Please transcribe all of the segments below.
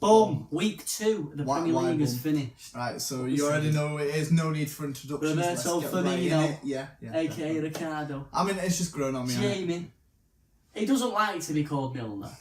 Boom! Week 2 of the Premier League is finished. Right, so you already know it is no need for introductions. Roberto Firmino, yeah, aka Ricardo. I mean, it's just grown on me. Jamie. He doesn't like to be called Milner.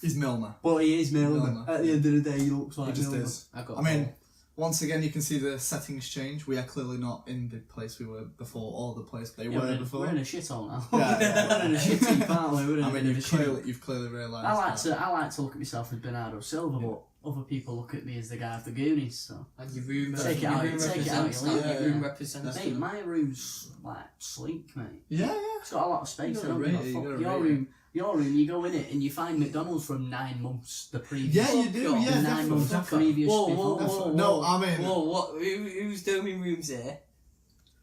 He's Milner. But he is Milner. At the end of the day, he looks like Milner. Milner. Is. I mean, once again, you can see the settings change. We are clearly not in the place we were before, or the place they were before. We're in a shithole now. Yeah. We're in a shithole, aren't we? I mean, you've clearly realised. I like to look at myself as Bernardo Silva, but other people look at me as the guy of the Goonies. So. And your room, take it out. Your room represents. Mate, my room's like sleek, mate. Yeah. It's got a lot of space. I don't give a fuck. Your room, you go in it and you find McDonald's from 9 months the previous. Yeah, you do. Yeah, 9 months the previous. Whoa! No, I mean. Whoa! What? Who's doing rooms here?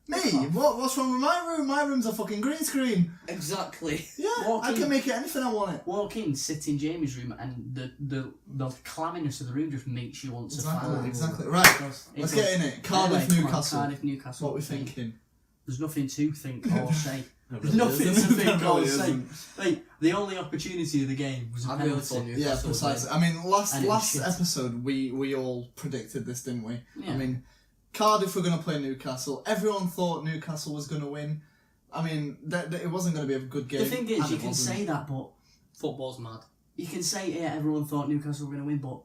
Me? What's wrong with my room? My room's a fucking green screen. Exactly. Yeah, I can make it anything I want it. Walk in, sit in Jamie's room, and the clamminess of the room just makes you want to find. Exactly. Right, let's get in it. Cardiff, Newcastle. What are we thinking? There's nothing to think or say. There's nothing to think or say. Like, the only opportunity of the game was a penalty. Yeah, precisely. I mean, last episode we all predicted this, didn't we? Yeah. I mean, Cardiff were going to play Newcastle. Everyone thought Newcastle was going to win. I mean, it wasn't going to be a good game. The thing is, you can say that, but football's mad. You can say, yeah, everyone thought Newcastle were going to win, but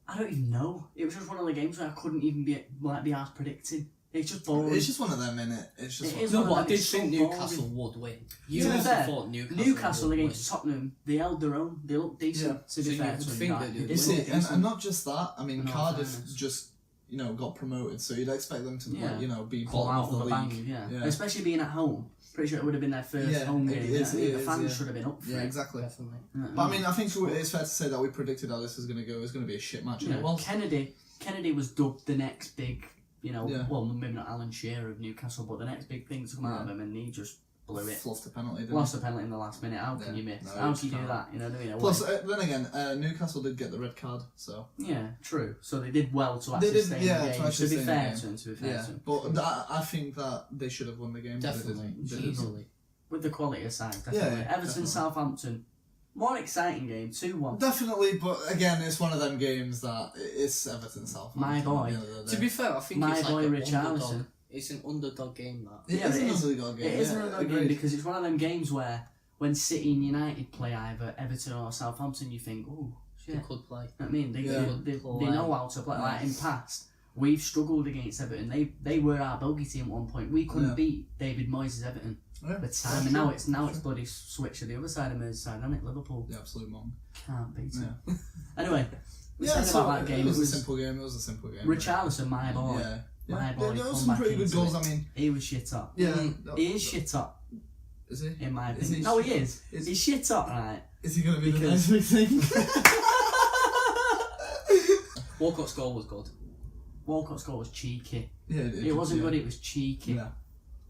I don't even know. It was just one of the games where I couldn't even be asked predicting. It's just boring. It's just one of them, innit? It's just no, but I did think Newcastle would win. You to be fair, thought Newcastle against Tottenham, they held their own. They looked decent. To be fair, and not just that. I mean, Cardiff just got promoted, so you'd expect them to be bottom of the league. Yeah, especially being at home. Pretty sure it would have been their first home game. The fans should have been up for it. Yeah, exactly. Definitely. But I mean, I think it's fair to say that we predicted how this was going to go. It was going to be a shit match. Yeah. Kennedy was dubbed the next big. Well, maybe not Alan Shearer of Newcastle, but the next big thing to come out of him, and he just blew it. Fluffed a penalty, Lost a penalty in the last minute. How can you miss? How can you do that? Plus, then again, Newcastle did get the red card, so... Yeah, true. So they did well to actually stay in the game. To be fair to them. But I think that they should have won the game. Definitely, easily. With the quality aside, definitely. Everton, Southampton. More exciting game, 2-1. Definitely, but again, it's one of them games that it's Everton Southampton. My boy. To be fair, I think it's like Richarlison. It's an underdog game, that. It is an underdog game. It is an underdog game because it's one of them games where when City and United play either Everton or Southampton, you think, oh, shit. They could play. I mean, they know how to play. Like in past, we've struggled against Everton. They were our bogey team at one point. We couldn't beat David Moyes' Everton. With time, and now it's bloody switch to the other side of Merseyside, isn't it? Liverpool. The absolute monk. Can't beat it. Anyway, so about that game. It was a simple game. Richarlison, my boy. Yeah. My boy. There was some pretty good goals. I mean, he was shit up. Yeah, he is shit up. Is he? In my opinion. No, he is. He's shit up, right? Is he going to be the next big thing? Walcott's goal was good. Walcott's goal was cheeky. Yeah, it wasn't good. It was cheeky. Yeah.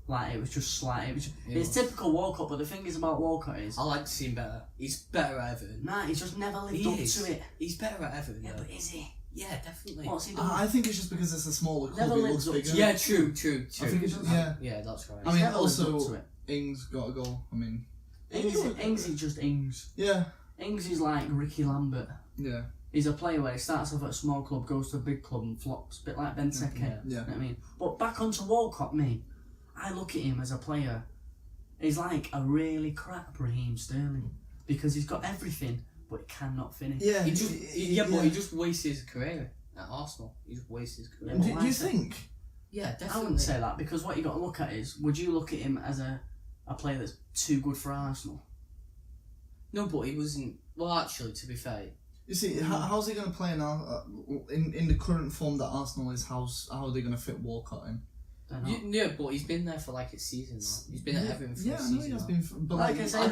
Like, it was just slight. It's typical Walcott, but the thing is about Walcott is... I like to see him better. He's better at Everton. Nah, he's just never lived up to it. He's better at Everton. Yeah, but is he? Yeah, definitely. What's he done? I think it's just because it's a smaller club, it looks bigger. Yeah, true. I think it's just, yeah, that's right. I mean, also, Ings got a goal. I mean... Ings is just Ings. Yeah. Ings is like Ricky Lambert. Yeah. He's a player where he starts off at a small club, goes to a big club and flops. A bit like Benteke. Yeah. You know what I mean? But back onto Walcott, mate. I look at him as a player, he's like a really crap Raheem Sterling because he's got everything but he cannot finish. Yeah, but he just wasted his career at Arsenal. He just wasted his career. Do you think? Yeah, definitely. I wouldn't say that because what you got to look at is, would you look at him as a player that's too good for Arsenal? No, but he wasn't. Well, actually, to be fair. You see, how's he going to play now in the current form that Arsenal is? How are they going to fit Walcott in? Yeah, but he's been there for like a season now. He's been at Everton for a season. Yeah, he has been. But like I said,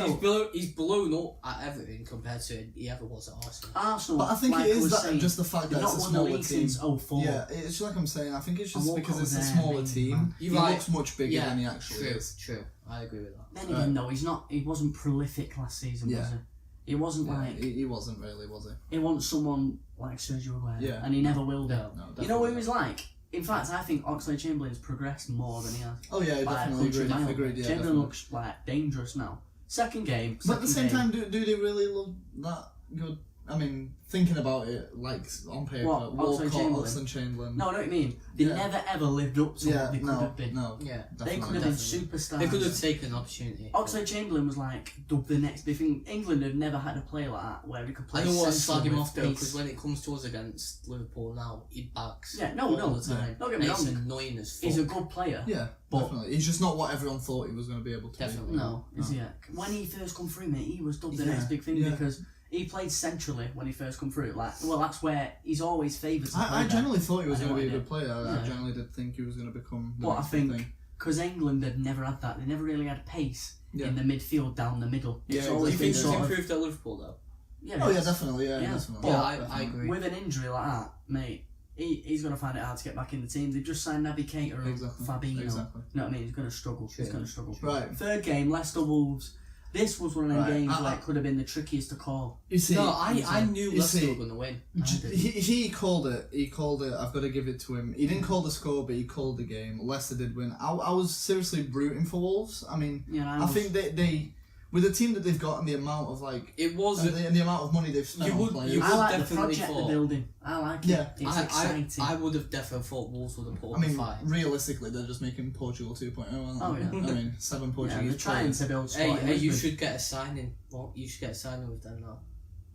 he's blown up at Everton compared to he ever was at Arsenal. But I think it is just the fact that it's a smaller team. Since 04. Yeah, it's like I'm saying. I think it's just because it's a smaller team. He looks much bigger than he actually is. True. I agree with that. Then again, though, he's not. He wasn't prolific last season, was he? He wasn't like. He wasn't really, was he? He wants someone like Sergio Aguero. Yeah. And he never will be. No, you know what he was like? In fact, I think Oxlade-Chamberlain's progressed more than he has. Oh yeah, definitely agreed. Yeah, Chamberlain looks like dangerous now. Second game. But at the same time, do they really look that good? I mean, thinking about it, like on paper, Walcott, Oxlade-Chamberlain. No, I know what you mean. They never ever lived up to what they could have been. No, they could have been superstars. They could have taken an opportunity. Oxlade-Chamberlain was like the next big thing. England have never had a player like that where he could play. I don't want to slag him off though, because when it comes to us against Liverpool now, he backs. Yeah, no. Don't get me wrong. It's annoying as fuck. He's a good player. Yeah, but definitely. He's just not what everyone thought he was going to be able to. Definitely be. No, is he? When he first come through, mate, he was dubbed the next big thing because he played centrally when he first come through. That's where he's always favoured. I generally thought he was going to be a good player. I generally did think he was going to become. But I think because England had never had that, they never really had pace in the midfield down the middle. Do you think he's improved at Liverpool though? Yeah. Oh yeah, definitely. Yeah, definitely. Yeah, I agree. With an injury like that, mate, he's going to find it hard to get back in the team. They've just signed Naby Keita and Fabinho. Exactly. You know what I mean? He's going to struggle. He's going to struggle. Right. Third game, Leicester Wolves. This was one of them games where it could have been the trickiest to call. You see, I knew Leicester were going to win. He called it. He called it. I've got to give it to him. He didn't call the score, but he called the game. Leicester did win. I was seriously rooting for Wolves. I mean, I think they with the team that they've got and the amount of and the amount of money they've spent on players. I like the project they're building. I like it. Yeah, it's exciting. I would have definitely thought Wolves would have put up a fight. Realistically, they're just making Portugal 2.0. Oh yeah. I mean, 7 Portuguese. They're trying to build. Hey, you should get a signing. Well, you should get a signing with them now.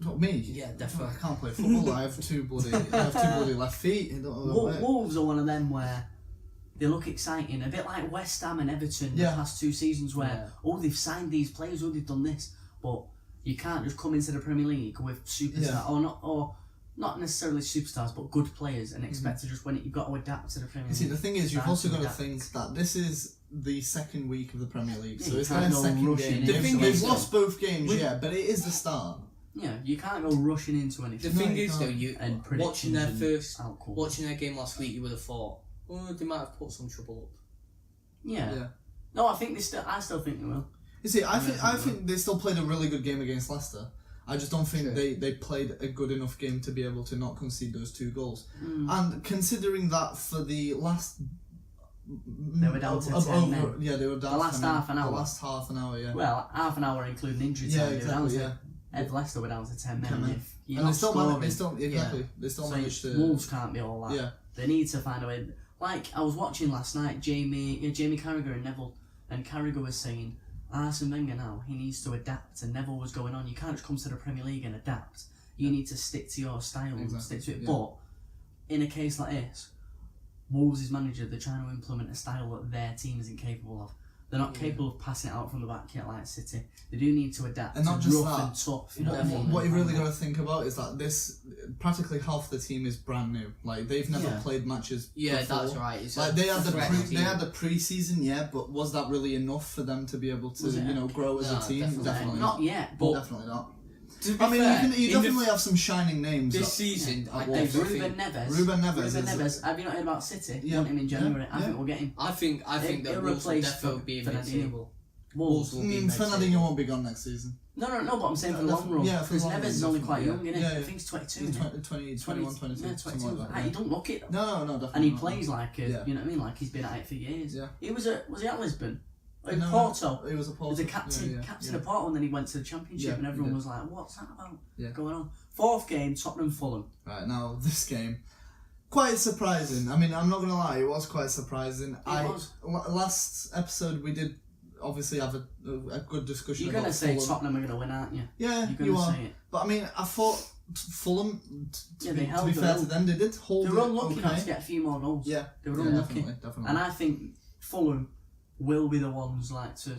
Not me. Yeah, definitely. I can't play football. I have two bloody left feet. Wolves are one of them where they look exciting, a bit like West Ham and Everton the past 2 seasons where they've signed these players, they've done this, but you can't just come into the Premier League with superstars or not necessarily superstars but good players and expect to just win it. You've got to adapt to the Premier League. See, the thing is, you've also got to think that this is the second week of the Premier League, so it's their second game. They've lost both games, but it is the start. Yeah, you can't go rushing into anything. The thing is, though, watching their game last week, you would have thought, they might have put some trouble up. Yeah. No, I still think they will. You see, I think they still played a really good game against Leicester. I just don't think they played a good enough game to be able to not concede those 2 goals. And considering that for the last... They were down to 10 men. Yeah, they were down the last half an hour. The last half an hour, yeah. Well, half an hour including injury time. Yeah, exactly, Leicester were down to 10 men. And they still managed to... Wolves can't be all that. Yeah. They need to find a way... Like, I was watching last night, Jamie Carragher and Neville, and Carragher was saying, Arsene Wenger now, he needs to adapt, and Neville was going on, you can't just come to the Premier League and adapt. You need to stick to your style and stick to it. But, in a case like this, Wolves' manager, they're trying to implement a style that their team isn't capable of. They're not capable of passing it out from the back yet like City. They do need to adapt. And not just rough that. And tough. You know what you really got to think about is that practically half the team is brand new. Like they've never played matches. Yeah, before. That's right. It's like they had the pre-season, but was that really enough for them to be able to grow as a team? Definitely not yet. But definitely not. I mean, you definitely have some shining names this season. Ruben Neves. Have you not heard about City? Yeah. Want him in January? I think we'll get him. I think that Wolves will definitely be mid-table. Wolves will be mid-table. Fernandinho won't be gone next season. No, but I'm saying for the long run. Yeah, because Neves is only quite young, isn't he? I think he's 22. He's 21, 22. Yeah, 22. He don't look it. No, definitely. And he plays like you know what I mean? Like he's been at it for years. Yeah. Was he at Lisbon? Porto. He was a Porto. He was a captain of Porto, and then he went to the Championship, and everyone was like, "What's that about?" Yeah. Going on. 4th game, Tottenham-Fulham. Right now, this game, quite surprising. I mean, I'm not gonna lie, it was quite surprising. Last episode we did obviously have a good discussion. You're gonna say Tottenham are gonna win, aren't you? Yeah, you are. Say it. But I mean, I thought Fulham. To be fair to them, they did hold. They were unlucky not to get a few more goals. Yeah, they were unlucky. Definitely. And I think Fulham will be the ones to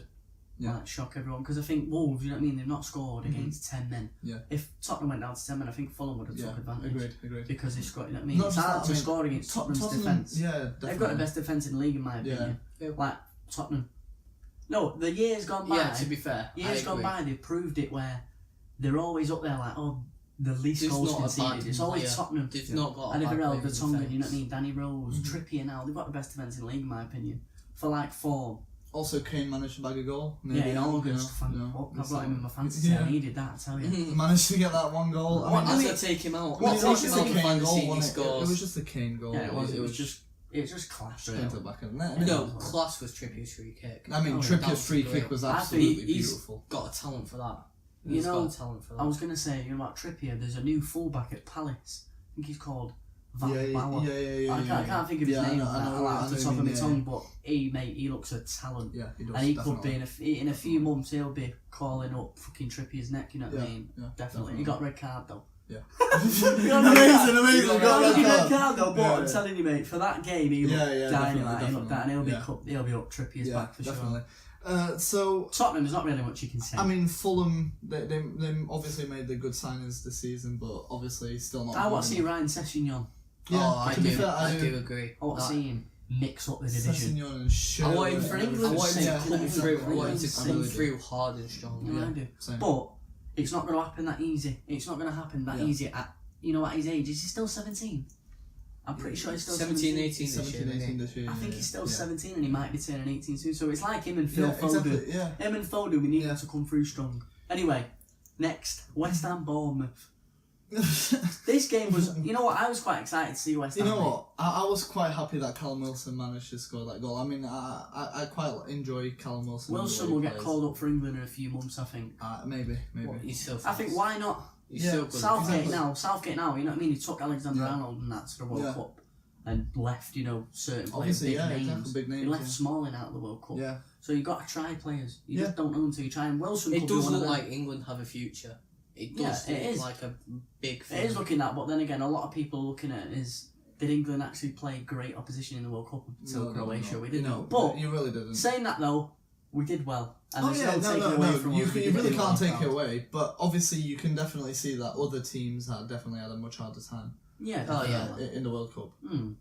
shock everyone, because I think Wolves, you know what I mean, they've not scored against 10 men. Yeah. If Tottenham went down to 10 men, I think Fulham would have took advantage. Agreed. Because they've got, you know what I mean, it's hard to score against Tottenham's defence. Yeah, definitely. They've got the best defence in the league in my opinion. Yeah. Like Tottenham. No, the years gone by. Yeah, to be fair. Years gone by, they've proved it where they're always up there like, the least goals conceded. It's always Tottenham. They've not got and the Tongan, you know what I mean, Danny Rose, Trippier now, they've got the best defence in the league in my opinion. For like form. Also, Kane managed to bag a goal. Maybe, in August. I've got him in my fantasy. I needed that, I tell you. Managed to get that one goal. I mean, take him out. It was just a Kane goal, wasn't it? It was just a Kane goal. Yeah, it was just class. No, class was Trippier's free kick. I mean, Trippier's free kick was absolutely beautiful. He's got a talent for that. He's got talent for that. I was going to say about Trippier, there's a new fullback at Palace. I think he's called Van Bauer. I can't think of his name off the top of my tongue, but he looks a talent. Yeah, he does. And he could be, in a few months, he'll be calling up fucking Trippier's neck, you know what I mean? Yeah, definitely. He got a red card though. Yeah. amazing. He got a red card though, but I'm telling you, mate, for that game, he looked dynamite. He looked that, and he'll be up Trippier's back for sure. So Tottenham, there's not really much you can say. I mean, Fulham, they obviously made the good signings this season, but obviously still not. I want to see Ryan Sessegnon. Yeah, I do agree. I want to see him mix up the division. Sessegnon and Sherwood. I want him for England. I want him to come through hard and strong. Yeah, I do. Same. But it's not going to happen that easy. It's not going to happen that easy at his age. Is he still 17? I'm pretty sure he's still 17, 18 this year. I think he's still 17 and he might be turning 18 soon. So it's like him and Phil Foden. Exactly, Him and Foden, we need him to come through strong. Anyway, next, West Ham Bournemouth. This game was, you know what, I was quite excited to see West Ham. You know what, I was quite happy that Callum Wilson managed to score that goal. I mean, I quite enjoy Callum Wilson. Wilson will get called up for England in a few months, I think. Maybe. Well, he's so I think, why not? Southgate now, you know what I mean? He took Alexander-Arnold and that to the World Cup and left, certain players, big names. He left Smalling out of the World Cup. Yeah. So you've got to try players. You just don't know until you try. And Wilson it does look like England have a future. It does look like a big thing. It is looking that, but then again, a lot of people are looking at it is, did England actually play great opposition in the World Cup until Croatia? We didn't know. But you really didn't. Saying that though, we did well. And You really can't take it away, but obviously you can definitely see that other teams had definitely had a much harder time. Yeah, in the World Cup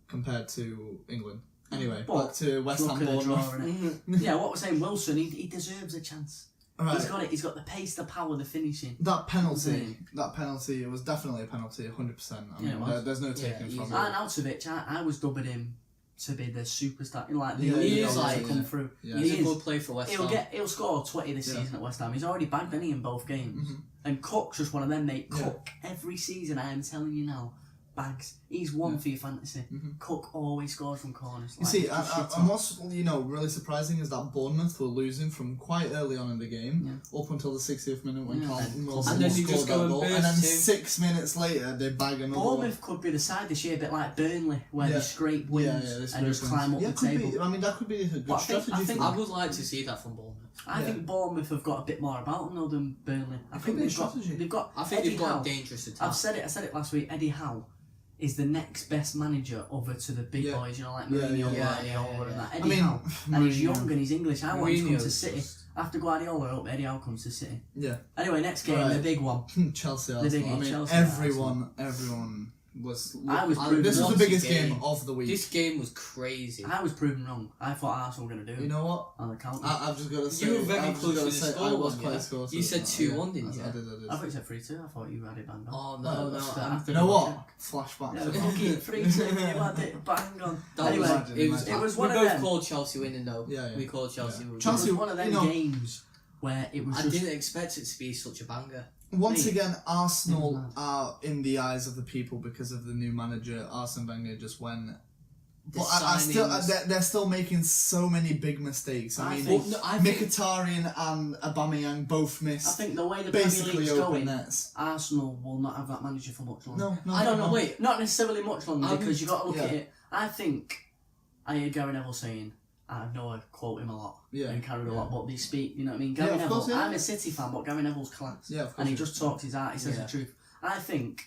compared to England. Anyway, but back to West Ham Bournemouth. Yeah, what we're saying, Wilson, he deserves a chance. Right. He's got the pace, the power, the finishing. That penalty, it was definitely a penalty, 100%. I mean, there's no taking from it. Arnautovic, I was dubbing him to be the superstar. He is like come through. Yeah. He's a good player for West Ham. He'll score 20 this season at West Ham. He's already bagged any in both games. And Cook's just one of them, mate. Cook every season. I am telling you now. Bags. He's one for your fantasy. Cook always scores from corners. You see, and what's really surprising is that Bournemouth were losing from quite early on in the game, up until the 60th minute when Carlton Wilson scored that goal, and then 6 minutes later they bag another Bournemouth could be the side this year, a bit like Burnley, where they scrape wins and just climb up the table. I mean, that could be a good strategy. I would like to see that from Bournemouth. I think Bournemouth have got a bit more about them though than Burnley. I think they've got. I think they've got a dangerous attack. I said it last week. Eddie Howe is the next best manager over to the big boys, like Mourinho, Guardiola and that. Eddie Howe. And he's young and he's English. I want him to come to City. After Guardiola up, Eddie Howe comes to City. Yeah. Anyway, next game, the big one. Chelsea. The big one. Chelsea. Everyone was. This was the biggest game of the week. This game was crazy. I was proven wrong. I thought Arsenal were going to do it. You know what? On the counter. I've just got to say. You were very close to the score. I was quite close. You said 2-1, didn't you? I did. I thought you said 3-2. I thought you had it bang on. Oh, no. You know what? Flashback. Yeah, fucking 3-2. You had it bang on. Anyway, it was one of them. We both called Chelsea winning though. Yeah. We called Chelsea winning. Chelsea was one of them games where it was I didn't expect it to be such a banger. Once again, Arsenal are in the eyes of the people because of the new manager. Arsene Wenger just went. But they're still making so many big mistakes. I mean, Mkhitaryan and Aubameyang both missed. I think the way the Premier League's going, Arsenal will not have that manager for much longer. No, I don't know. Wait, not necessarily much longer because you got to look at it. I think I heard Gary Neville saying. I know I quote him a lot and carry a lot, but they speak, you know what I mean? Gary Neville, I'm a City fan, but Gary Neville's class. Yeah, of course. And he just talks his heart, he says the truth. I think,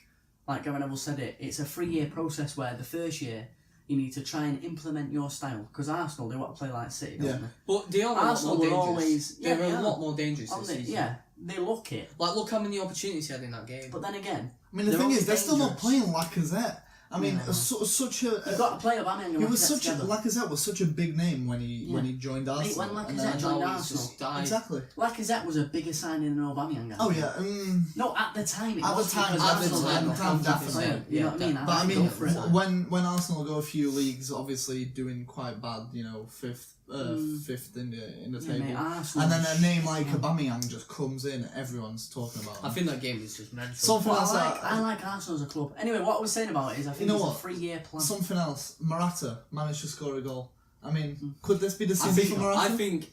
like Gary Neville said it's a 3-year process where the first year you need to try and implement your style. Because Arsenal, they want to play like City, don't they? But they are Arsenal a lot more dangerous. They're a lot more dangerous this season. Yeah, they look it. Like, look how many opportunities he had in that game. But then again... I mean, the thing is, they're still not playing Lacazette. I mean, such a... You've got to play Aubameyang and Lacazette was such a big name when he joined Arsenal. When Lacazette joined Arsenal... Exactly. Lacazette was a bigger signing than Aubameyang. Oh, yeah. No, at the time. At the time, definitely. You know what I mean? But I mean, when Arsenal go a few leagues, obviously doing quite bad, fifth in the table, and then a name like Aubameyang just comes in, everyone's talking about him. I think that game is just mental. Something else I like Arsenal as a club. Anyway, what I was saying about it is I think it's a 3-year plan. Something else, Morata managed to score a goal. I mean, could this be the season for Morata?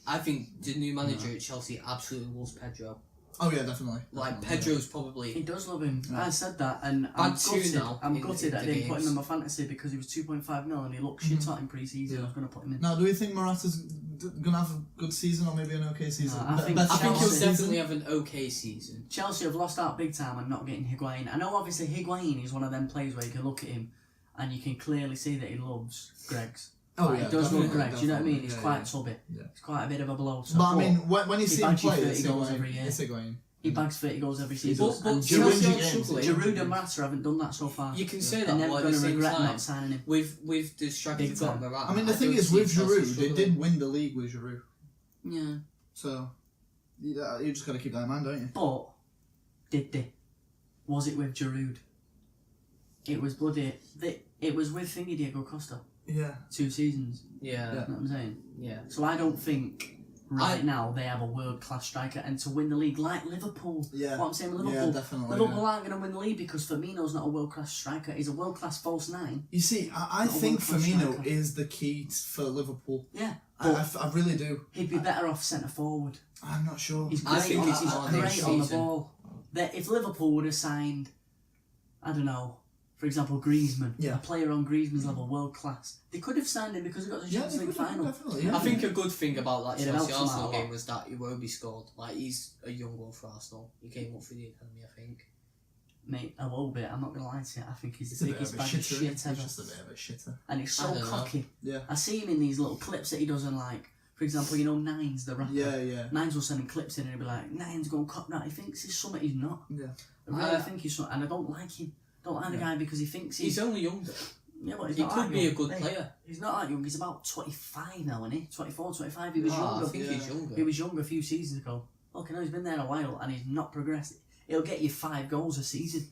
I think the new manager at Chelsea absolutely loves Pedro. Oh yeah, definitely. Like Pedro's probably. He does love him. Yeah. I said that, and I'm gutted I didn't put him in my fantasy because he was 2.5 mil and he looked shit hot in pre-season. I was going to put him in. Now, do we think Morata's going to have a good season or maybe an okay season? No, I think he'll definitely have an okay season. Chelsea have lost out big time and not getting Higuain. I know obviously Higuain is one of them players where you can look at him and you can clearly see that he loves Greg's. Oh yeah, he does love Greg. Do you know what I mean? He's quite tubby. Yeah. He's quite a bit of a bloater. But I mean, when you see him play, it's Higuain. He bags 30 goals every season. But Giroud and Morata haven't done that so far. You can say that, they're never going to regret not signing him. With the striker you've got Morata. I mean, the thing is, with Giroud, they did win the league with Giroud. Yeah. So, you just got to keep that in mind, don't you? But, did they? Was it with Giroud? It was bloody... It was with Diego Costa. Yeah. 2 seasons. Yeah. You know what I'm saying? Yeah. So I don't think now they have a world-class striker, and to win the league like Liverpool. Yeah. What I'm saying with Liverpool. Yeah, definitely. Liverpool aren't going to win the league because Firmino's not a world-class striker. He's a world-class false 9. You see, I think Firmino is the key for Liverpool. Yeah. I really do. He'd be better off centre-forward. I'm not sure. He's great, on the ball. If Liverpool would have signed, I don't know, for example, Griezmann, a player on Griezmann's level, world class, they could have signed him because he got the Champions League final. I think a good thing about that Chelsea Arsenal game was that Iwobi scored. Like, he's a young one for Arsenal. He came up for the academy, I think. Mate, a little bit. I'm not gonna lie to you. I think he's the biggest bag of shit ever. He's just a bit of a shitter. And he's so cocky. Yeah. I see him in these little clips that he does on, like, for example, you know, Nines, the rapper. Yeah. Nines will send him clips in and he'll be like, Nines going cop that. He thinks he's something he's not. Yeah. I really think he's something, and I don't like him. Don't like the guy because he thinks he's only younger. Yeah, but he could be a good player. He's not that young. He's about 25 now, isn't he? 24, 25. He was younger. I think he's younger. He was younger a few seasons ago. Okay, no, he's been there a while and he's not progressed. He'll get you 5 goals a season,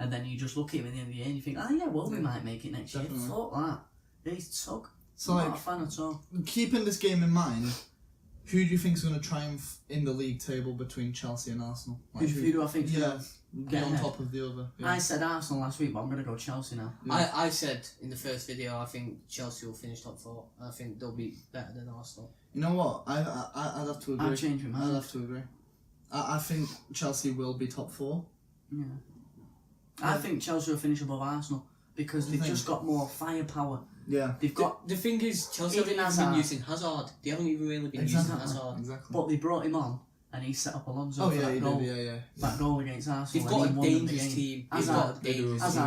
and then you just look at him at the end of the year and you think, we might make it next year. Fuck that. He's tug. So, I'm not a fan at all. Keeping this game in mind, who do you think is going to triumph in the league table between Chelsea and Arsenal? Like, who do I think? Get on top of the other. Yeah. I said Arsenal last week, but I'm going to go Chelsea now. Yeah. I said in the first video, I think Chelsea will finish top 4. I think they'll be better than Arsenal. You know what? I'd have to agree. I'll change my mind. I'd have to agree. I think Chelsea will be top 4. Yeah. I think Chelsea will finish above Arsenal because they've just got more firepower. Yeah. They've got... The thing is, Chelsea haven't even been using Hazard. They haven't even really been using Hazard. Exactly. But they brought him on and he set up Alonso for that goal. That goal against Arsenal. They've got a dangerous team. Hazard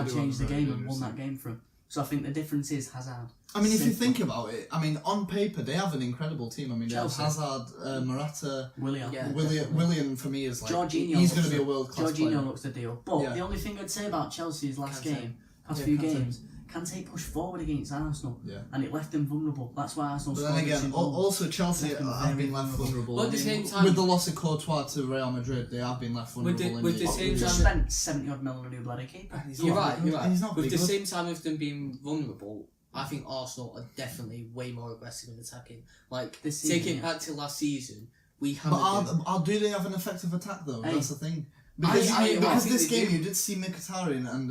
changed the game and won that game for him. So I think the difference is Hazard. I mean, if you think about it, I mean, on paper, they have an incredible team. I mean, they have Hazard, Morata, Willian. Willian for me is like... Jorginho he's going to be a world-class player. Jorginho looks the deal. But the only thing I'd say about Chelsea's last few games... Kante pushed forward against Arsenal, and it left them vulnerable. That's why Arsenal. But then again, also Chelsea have been left vulnerable. But at the same time, with the loss of Courtois to Real Madrid, they have been left vulnerable. With the same time, spent 70 odd million on a new bloody keeper. You're right. With the same time of them being vulnerable, I think Arsenal are definitely way more aggressive in attacking. Like take it back to last season, we have. But do they have an effective attack though? That's the thing. Because this game you did see Mkhitaryan and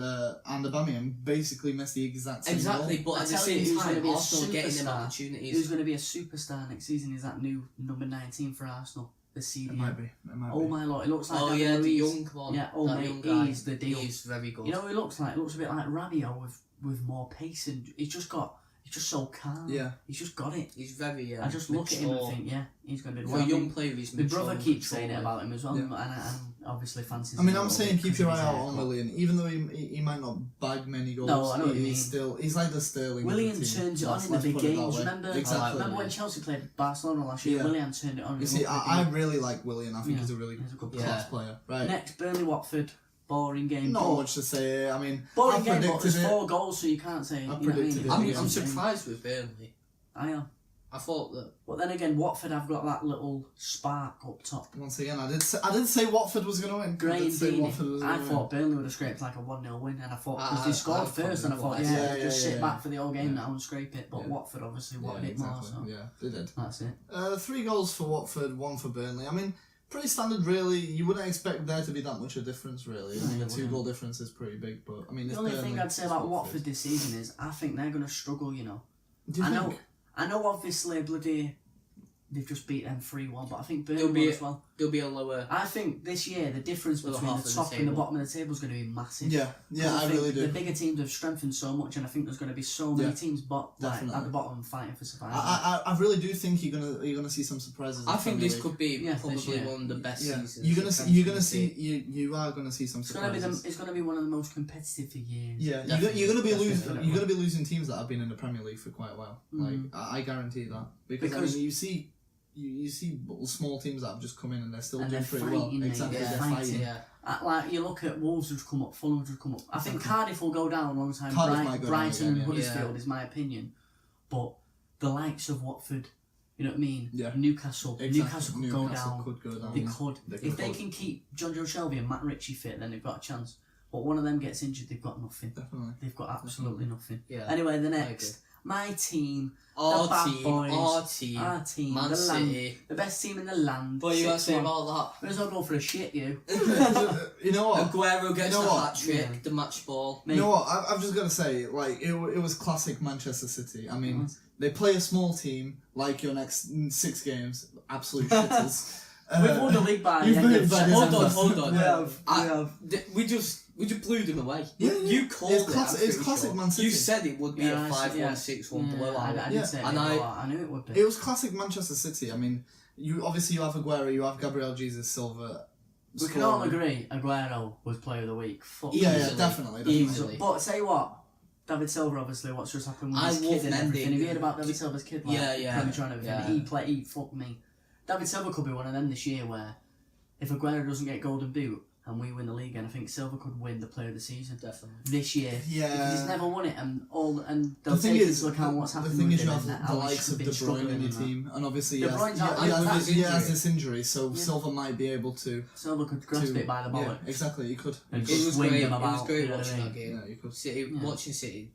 Aubameyang basically miss the exact same goal. But at the same time, Arsenal getting them opportunities. Who's going to be a superstar next season is that new number 19 for Arsenal, the CDM. It might be. Oh my lord, it looks like the young one. Yeah, he's the deal. He's very good. You know what he looks like? He looks a bit like Rabiot with more pace, and he's just so calm. Yeah. He's just got it. He's very I just look at him and think, he's going to do well. For a young player, he's mature. My brother keeps saying it about him as well, and obviously fancies. I mean, I'm saying keep your eye out on Willian, even though he might not bag many goals. No, I know what you mean. He's like the Sterling. Willian turns it on in the big games. Remember when Chelsea played Barcelona last year? Willian turned it on. You see, I really like Willian. I think he's a really good class player. Right. Next, Burnley-Watford. Boring game. Not much to say. I mean, boring game, but there's 4 goals, so you can't say. I'm surprised with Burnley. I am. I thought that. But then again, Watford have got that little spark up top. Once again, I did say Watford was going to win. I thought Burnley would have scraped like a 1-0 win, and I thought because they scored first, and I thought just sit back for the whole game now and scrape it. But Watford obviously wanted it more. So yeah, they did. That's it. 3 goals for Watford, 1 for Burnley. I mean, pretty standard, really. You wouldn't expect there to be that much of a difference, really. I mean, the 2-goal difference is pretty big, but I mean, the only thing I'd say about Watford this season is I think they're going to struggle. You know, Do you think? I know. Obviously, bloody they've just beat them 3-1, but I think Burnley as well. There'll be a lower. I think this year the difference between the top and the bottom of the table is going to be massive. Yeah, I really do. The bigger teams have strengthened so much, and I think there's going to be so many teams at the bottom fighting for survival. I really do think you're gonna see some surprises. I think this could be probably one of the best seasons. You are gonna see some surprises. It's gonna be one of the most competitive for years. Yeah, you're gonna be losing teams that have been in the Premier League for quite a while. Like I guarantee that because I mean, you see small teams that have just come in and they're still doing pretty well. Exactly, they're fighting. Yeah. Like you look at Wolves have come up, Fulham have come up. I think Cardiff will go down alongside Brighton and Huddersfield is my opinion, but the likes of Watford, you know what I mean? Yeah. Newcastle could go down. Could go down. They could. If they can keep John Joe Shelby and Matt Ritchie fit, then they've got a chance. But one of them gets injured, they've got nothing. Definitely. They've got absolutely nothing. Yeah. Anyway, the next. My team, our team, Man City, the best team in the land. What are you got to say about that? May as well go for a shit, you. You know what? Aguero gets the hat trick, the match ball. You know what? I've just got to say, like it was classic Manchester City. I mean, they play a small team like your next 6 games, absolute shitters. We've won the league by Hold on. We have. We just blew them away. Yeah, you called it. It's classic Man City. You said it would be a 5-1, 6-1 blowout. I did say I knew it would be. It was classic Manchester City. I mean, you have Aguero, you have Gabriel Jesus, Silva. We can all agree Aguero was Player of the Week. Yeah, definitely. Easily. But say what? David Silva, obviously, what's just happened with his kid and everything. Have you heard about David Silva's kid? He fuck me. David Silva could be one of them this year where if Aguero doesn't get Golden Boot and we win the league, and I think Silva could win the Player of the Season. Definitely. This year. Yeah. Because he's never won it, and they'll take into account what's happened with him. The thing is, you have the likes of De Bruyne in your team, and obviously he has this injury, so Silva might be able to... Silva could grasp it by the bollock. Yeah, exactly, he could. It was great watching that game. Yeah, you could. Watching City.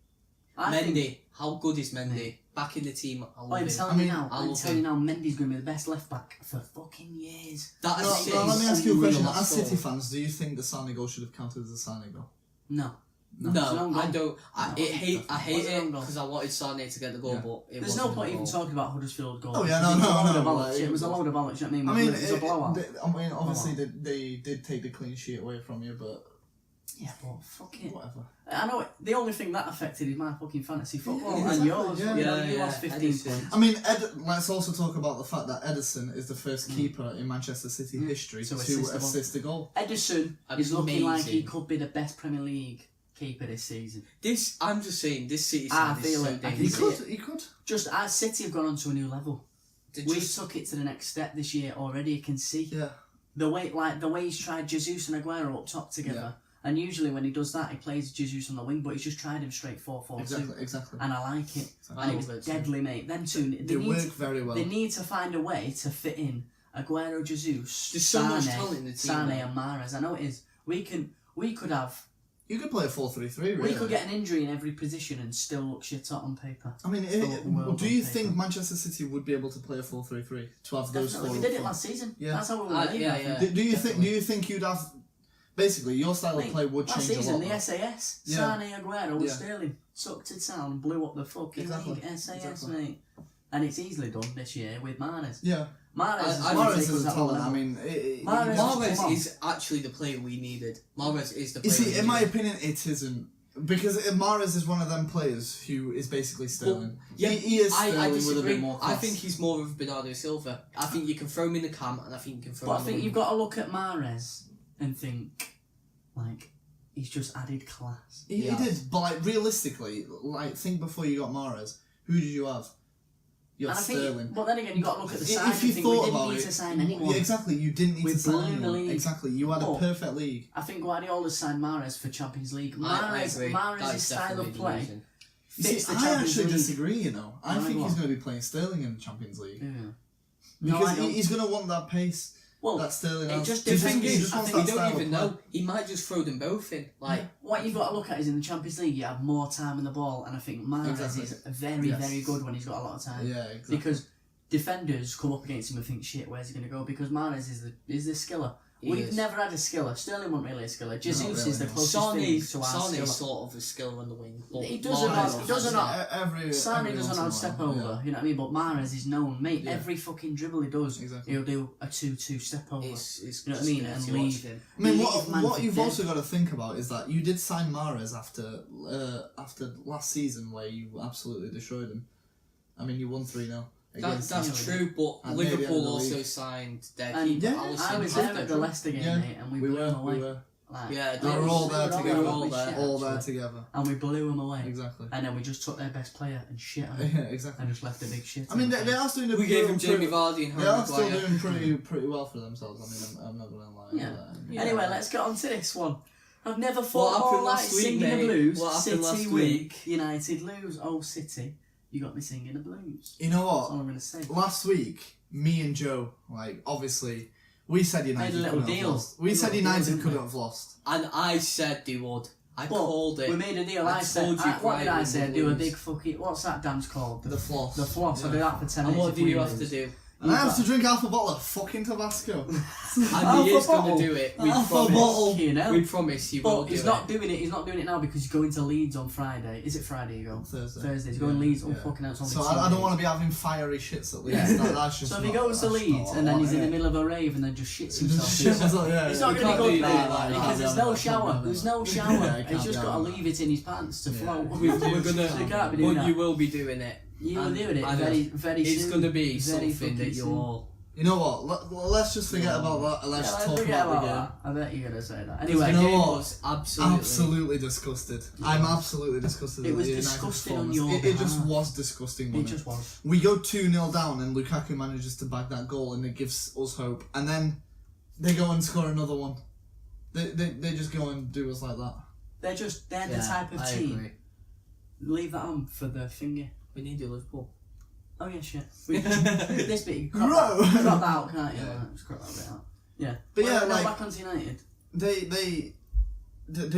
Mendy, how good is Mendy? Back in the team, I love him. I'm telling you now, Mendy's going to be the best left back for fucking years. Let me ask you a question. As City fans, do you think the Sané goal should have counted as a Sané goal? No, I don't. I hate it because I wanted Sané to get the goal, but there's no point even talking about Huddersfield goal. Oh yeah, no. It was a load of bollocks. You know what I mean? It was a blowout. Obviously they did take the clean sheet away from you, but. Yeah, but fuck it. Whatever. I know the only thing that affected is my fucking fantasy football and yours. You lost 15 points. I mean, let's also talk about the fact that Ederson is the first keeper in Manchester City history to assist a goal. Ederson is looking like he could be the best Premier League keeper this season. I'm just saying, this City side is so dangerous. He could. Just as City have gone on to a new level. We took it to the next step this year already. You can see. Yeah. The way he's tried Jesus and Aguero up top together. Yeah. And usually when he does that, he plays Jesus on the wing, but he's just tried him straight 4-4-2. Exactly. And I like it. And it's deadly, mate. Them two, they work very well. They need to find a way to fit in Aguero, Jesus, there's so much talent in the team. Sané and Mahrez. I know it is. We could have. You could play a 4-3-3, really. We could get an injury in every position and still look shit on paper. I mean, do you think Manchester City would be able to play a 4-3-3 to have those four? We did it last season. Yeah. That's how we were. Do you think you'd have? Basically, your style of play would change a lot. Last season, the SAS, Sané, Aguero, with Sterling, sucked it down, blew up the fucking league. SAS, mate. And it's easily done this year with Mahrez. Yeah. Mahrez is a talent. I mean, Mahrez is actually the player we needed. Mahrez is the player. You see, in my opinion, it isn't. Because Mahrez is one of them players who is basically Sterling. He is Sterling with a bit more class. I think he's more of Bernardo Silva. I think you can throw him in the cam, and I think you can throw him in the wing. You've got to look at Mahrez and think, like, he's just added class. He did, but like, realistically, like, think before you got Mahrez, who did you have? You had Sterling. But then again, you've got to look at the side. If you thought about it, we didn't need to sign anyone. Yeah, exactly, you didn't need to sign anyone. Exactly, you had a perfect league. I think Guardiola's signed Mahrez for Champions League. Mahrez's style of play fits the Champions League. I actually disagree, you know. I think he's going to be playing Sterling in the Champions League. Yeah. Because he's going to want that pace. Well, that's Sterling. The thing is, I think we don't even know. He might just throw them both in. Like, what you've got to look at is in the Champions League, you have more time on the ball, and I think Mahrez is very, very good when he's got a lot of time. Yeah, exactly. Because defenders come up against him and think, shit, where's he going to go? Because Mahrez is the skiller. We've never had a skiller. Sterling wasn't really a skiller. Jesus is the closest thing to our skiller. Sane's sort of a skiller on the wing. But he doesn't not. Sane doesn't not step over. Yeah. You know what I mean? But Mahrez is known, mate. Yeah. Every fucking dribble he does, he'll do a 2-2 step over. It's you know what I mean? And leave him. I mean, what you've also got to think about is that you did sign Mahrez after last season where you absolutely destroyed him. I mean, you won 3-0. That's true, but and Liverpool also signed their keeper. I was there at the Leicester game, mate, and we blew them away. We were. Like, we were all there together. All there together. And we blew them away. Exactly. And then we just took their best player and shit on him. Yeah, exactly. And just left a big shit. I mean, they are still doing. We gave him Jamie Vardy and Harry They are Maguire. still doing pretty well for themselves. I mean, I'm not gonna lie. Yeah. Anyway, let's get on to this one. I've never thought more like singing the blues. What happened last City week? win, United lose. Oh, City. You got me singing the blues. You know what? That's all I'm going to say. Last week, me and Joe, obviously, we said United couldn't have lost. We said United couldn't have lost. And I said they would. I called it. We made a deal. I said, what did I say? Do a big fucking... What's that dance called? The floss. The floss. I'll do that for 10 minutes. And what do you have to do? And I have to drink half a bottle of fucking Tabasco. And he is going to do it. We promise. We promise he will do it. He's not doing it. He's not doing it now because he's going to Leeds on Friday. Is it Friday you go? Thursday. He's going Leeds. Oh, fucking hell. So I don't want to be having fiery shits at Leeds. That's just so if he goes to Leeds and then he's in the middle of a rave and then just shits himself. He's not going to be good there because there's no shower. There's no shower. He's just got to leave it in his pants to float. We're going to... But you will be doing it. You will do it very, very soon. It's going to be something that you're... You know what? Let's just forget about that and let's talk about the game. I bet you're going to say that. Anyway, you know what? Was absolutely disgusted. I'm absolutely disgusted. It was disgusting on your It just was disgusting. It just was. We go 2-0 down and Lukaku manages to bag that goal and it gives us hope. And then they go and score another one. They just go and do us like that. They're the type of team. Agree. Leave that on for the finger. We need your Liverpool. Oh yeah, shit. This bit, you crop that out, can't you? Yeah. Just crop that bit out. Yeah. But back onto United. They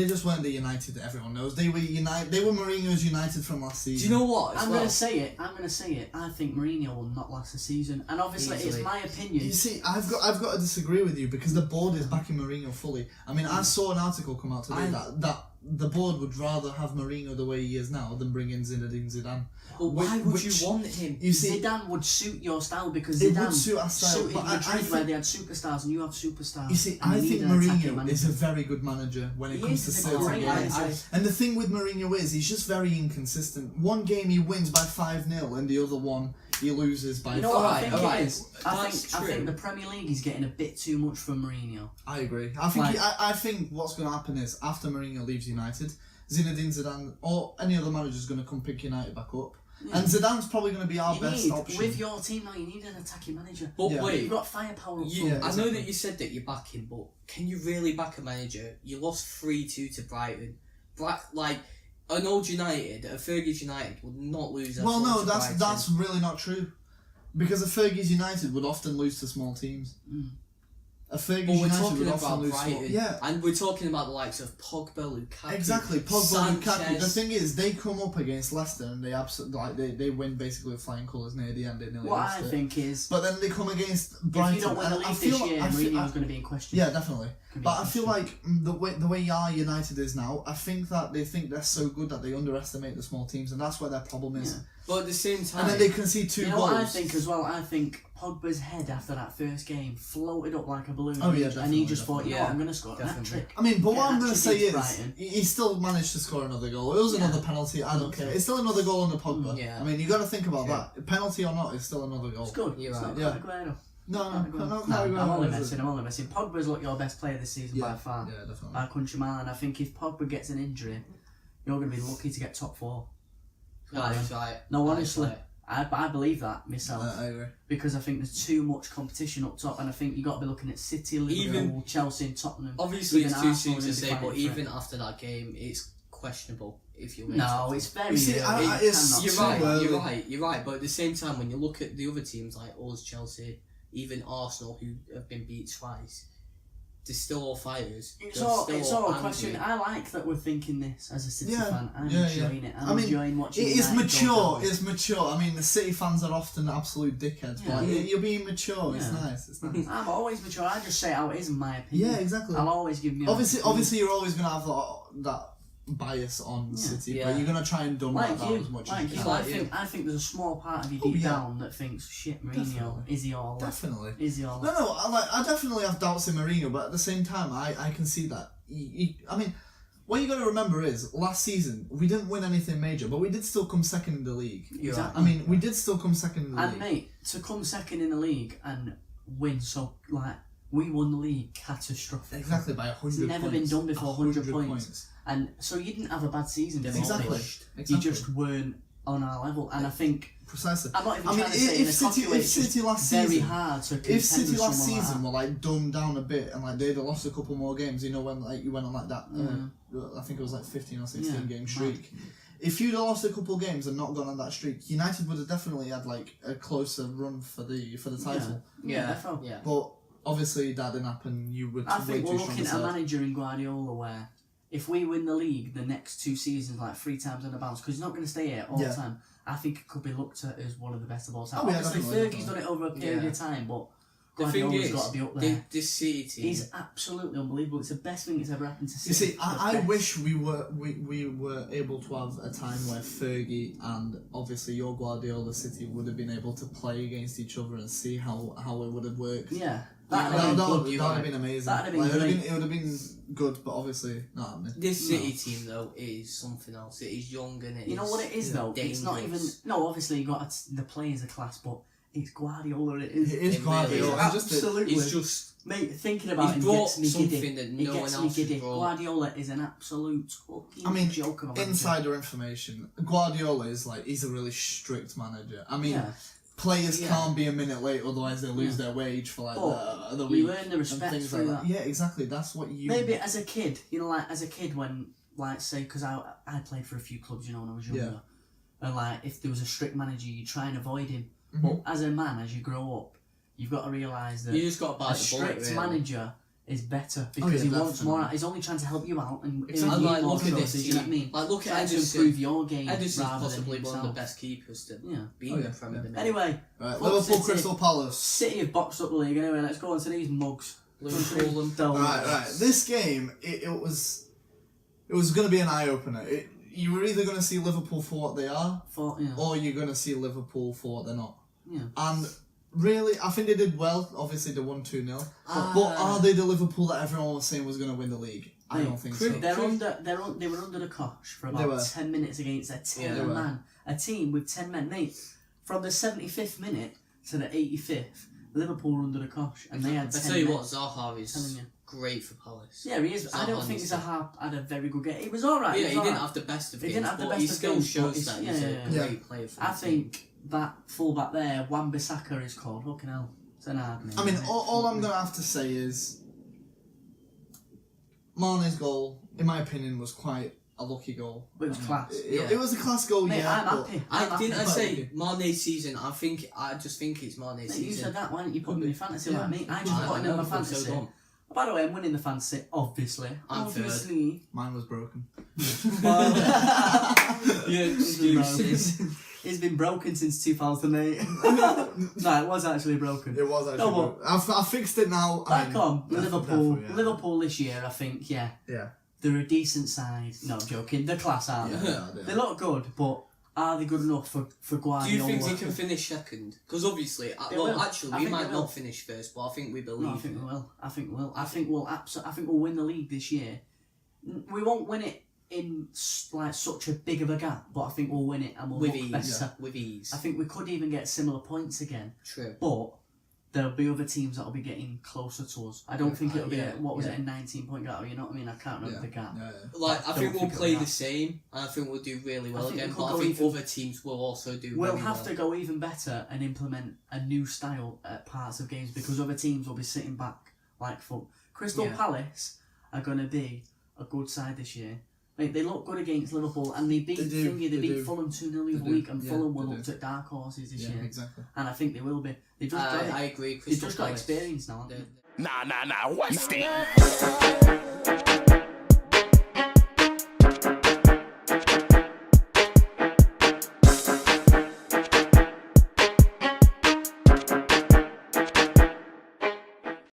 just weren't the United that everyone knows. They were United. They were Mourinho's United from last season. Do you know what? I'm going to say it. I think Mourinho will not last the season, and obviously it's my opinion. You see, I've got to disagree with you because the board is backing Mourinho fully. I mean, I saw an article come out today that the board would rather have Mourinho the way he is now than bring in Zinedine Zidane. But why would you want him? You see, Zidane would suit your style because Zidane would suit our style. Suited Madrid where they had superstars and you have superstars. You see, I think Mourinho is a very good manager when it comes to certain games. And the thing with Mourinho is he's just very inconsistent. One game he wins by 5-0 and the other one he loses by 5. You know what I think it is? I think the Premier League is getting a bit too much from Mourinho. I agree. I think what's going to happen is after Mourinho leaves United, Zinedine Zidane or any other manager is going to come pick United back up. Yeah. And Zidane's probably going to be our best option. With your team now, you need an attacking manager. But wait, you've got firepower up front. I know that you said that you're backing, but can you really back a manager? You lost 3-2 to Brighton. An old United, a Fergie's United, would not lose. Well, no, that's really not true, because a Fergie's United would often lose to small teams. A Fergie's United would often lose Brighton. Yeah, and we're talking about the likes of Pogba, Lukaku. Exactly, Pogba, Lukaku. The thing is, they come up against Leicester and they absolutely they win basically with flying colours near the end. What I think is, but then they come against Brighton. If you don't win the league this year, Mourinho's going to be in question. Yeah, definitely. But I feel like the way our United is now, I think that they think they're so good that they underestimate the small teams, and that's where their problem is. Yeah. But at the same time, and then they concede 2 goals. You know what I think as well? I think Pogba's head after that first game floated up like a balloon. Oh yeah, and he just thought, I'm going to score a hat-trick. I mean, but what I'm going to say is, he still managed to score another goal. It was another penalty. I don't care. It's still another goal under Pogba. Yeah. I mean, you got to think about that. Penalty or not, it's still another goal. It's good. You're right. No, I'm only messing. Pogba's your best player this season by far. Yeah, definitely. By country mile, and I think if Pogba gets an injury, you're going to be lucky to get top 4. Right. No, honestly. I believe that myself. I agree. Because I think there's too much competition up top, and I think you got to be looking at City, Liverpool, Chelsea, and Tottenham. Obviously, it's too soon to say, but even after that game, it's questionable if you win. No, it's very. You're right. But at the same time, when you look at the other teams like us, Chelsea, even Arsenal, who have been beat twice, they're still all fighters. It's all a question. I like that we're thinking this as a City fan. I'm enjoying it. I'm enjoying watching it. It's mature. It's mature. I mean, the City fans are often absolute dickheads, but you're being mature. It's nice. It's nice. I'm always mature. I just say how it is in my opinion. Yeah, exactly. I'll always give me. Obviously, you're always gonna have that bias on City, but you're gonna try and dumb that down as much as you can. I think there's a small part of you deep down that thinks, shit, Mourinho, is he all? Definitely. Is he all? No, I definitely have doubts in Mourinho, but at the same time, I can see that. I mean, what you got to remember is last season we didn't win anything major, but we did still come second in the league. Exactly. I mean, we did still come second in the league. And mate, to come second in the league and win, so like we won the league catastrophic. Exactly, by 100 points. It's never been done before. 100 points. And so you didn't have a bad season. Exactly. You just weren't on our level, and I think precisely. I'm not even trying to say if City last very season, hard to if City last season were like dumbed down a bit and like they'd have lost a couple more games, you know, when like you went on like that, I think it was like 15 or 16 game streak. If you'd have lost a couple games and not gone on that streak, United would have definitely had like a closer run for the title. Yeah. But obviously that didn't happen. You would. I think we're looking at a manager in Guardiola where, if we win the league the next 2 seasons, like 3 times on a bounce, because he's not going to stay here all the time, I think it could be looked at as one of the best of all time. Obviously, Fergie's done it over a period of time, but Guardiola's got to be up there. This City team, he's absolutely unbelievable. It's the best thing that's ever happened to City. You see, I wish we were able to have a time where Fergie and obviously your Guardiola City would have been able to play against each other and see how it would have worked. Yeah. That would have been amazing. That'd have been great. It would have been good, but obviously not happening. This City team though is something else. It is young and it is. You know what it is though? Dangerous. It's not even. No, obviously you got the players are class, but it's Guardiola. It is Guardiola. Absolutely. It's just mate. Thinking about he's him gets me giddy. That no one else giddy. Guardiola is an absolute fucking joke of a manager. Insider information. Guardiola is like he's a really strict manager. I mean. Players can't be a minute late, otherwise they lose their wage for like the week. You earn the respect through that. Yeah, exactly. That's what you. Maybe as a kid, you know, like as a kid when, like, say, because I played for a few clubs, you know, when I was younger, and like if there was a strict manager, you try and avoid him. But as a man, as you grow up, you've got to realise that you just got to bite a strict manager is better because he wants more. He's only trying to help you out and like look at this. You know what I mean? Like look at Edison, to improve your game. Edison's rather possibly than one of the best keepers to be in the Premier League. Anyway, Liverpool Crystal Palace. City have boxed up the league. Anyway, let's go on to these mugs. Right. This game, it was going to be an eye opener. You were either going to see Liverpool for what they are, or you're going to see Liverpool for what they're not. Yeah. And really, I think they did well. Obviously, they won 2-0. But are they the Liverpool that everyone was saying was going to win the league? I don't think so. They were under the cosh for about 10 minutes against a 10-man. A team with 10 men. Mate, from the 75th minute to the 85th, Liverpool were under the cosh. And they had 10 men. I tell you what, Zaha is great for Palace. Yeah, he is. I don't think Zaha had a very good game. He was alright. Yeah, he didn't have the best of games, but he still shows that he's a great player for the team. I think that fullback there, Wan-Bissaka is called. Fucking hell. It's an hard name. I mean, all I'm going to have to say is Mane's goal, in my opinion, was quite a lucky goal. But it was class. It was a class goal, mate, I'm happy. I say Mane's season? I just think it's Mane's season. You said that, why didn't you put him in your fantasy like me? I just put him in my fantasy. By the way, I'm winning the fantasy, obviously. Obviously. Mine was broken. Excuses. It's been broken since 2008. No, it was actually broken. It was actually broken. I fixed it now. Back on. Liverpool this year, I think, Yeah. They're a decent side. No, I'm joking. They're class, aren't they? Yeah, they look good, but are they good enough for Guardiola? Do you think they can finish second? Because obviously, we might not finish first, but I think we believe. No, I think we will. I think we'll win the league this year. We won't win it in like such a big of a gap, but I think we'll win it and we'll look better. With ease. I think we could even get similar points again. True. But there'll be other teams that'll be getting closer to us. I don't think it'll be a 19-point gap. You know what I mean? I can't remember the gap. Like I think we'll play the same, and I think we'll do really well again. But I think other teams will also do. We'll have to go even better and implement a new style at parts of games because other teams will be sitting back like fuck. Crystal Palace are going to be a good side this year. Like, they look good against Liverpool, and they beat Fulham 2-0 the other week, and Fulham were looked at dark horses this year. Exactly. And I think they will be. I agree. They've just got experience now, haven't they? Westy.